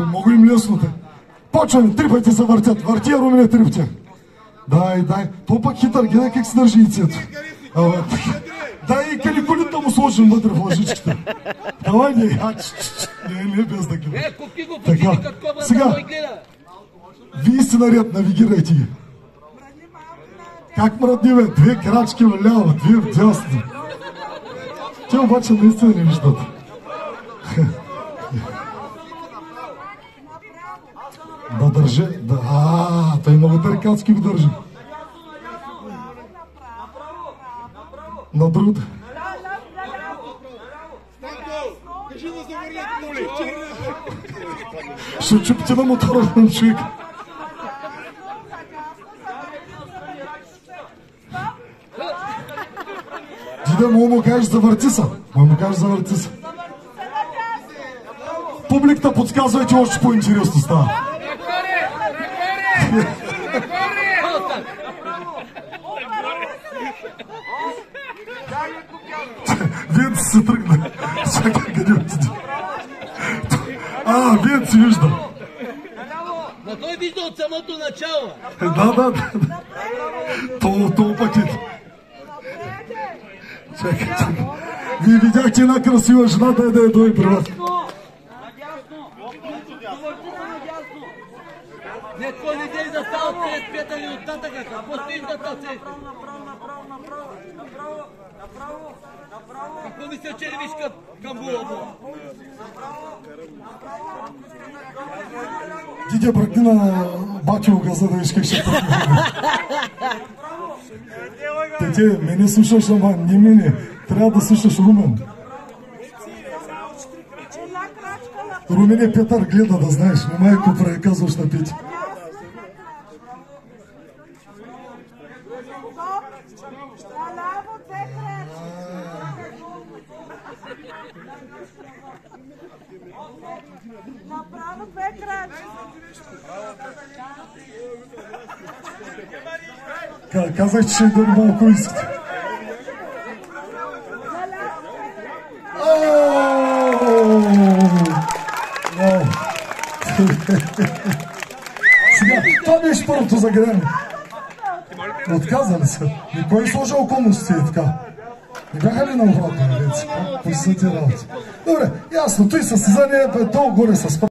Много им лесното. Почваме, трипайте се въртят. Върти, Румене, трипте. Дай. То пък хитър, гледай как се държи яйцето. Дай и каликулита му сложим вътре в лъжичката. Давай, не, без да гледа. Така, сега, вие сте наред, навигирайте ги. Как мръдни, бе? 2 крачки вляво, 2 вдясно. Те обаче наистина не виждат. Да държи, да, той много тарикатски го държи. На другата. Ще чупите на мотора на човек. Диде, му кажеш завърти са. Публиката подсказвайте, още по-интересно става. Вият си се тръгна. Чакай, къде отиде. Вият си вижда. Но той вижда от самото начало. Да. Това пакет. Чакай. Вие видяхте една красива жена, да я дойде при вас. Некой не дей да става от 5 или от татъка. Какво стоиш да тъци? Какво мисля, че не виж към було? Диде, бръкни на бачилка, за да виж как ще тръгне. Тете, мене слушаш, ама не мене. Трябва да слушаш Румен. Румене Петър гледа, да знаеш. Не майко прави, казваш на Пети. Направо 2 крачки. Казах, че ще дори малко искате. Сега, това беше първото загряване. Отказали се. И кой сложи околностите и така? Не бяха ли на обратно, реци? По работи. Добре, ясно, той състезание е долу горе с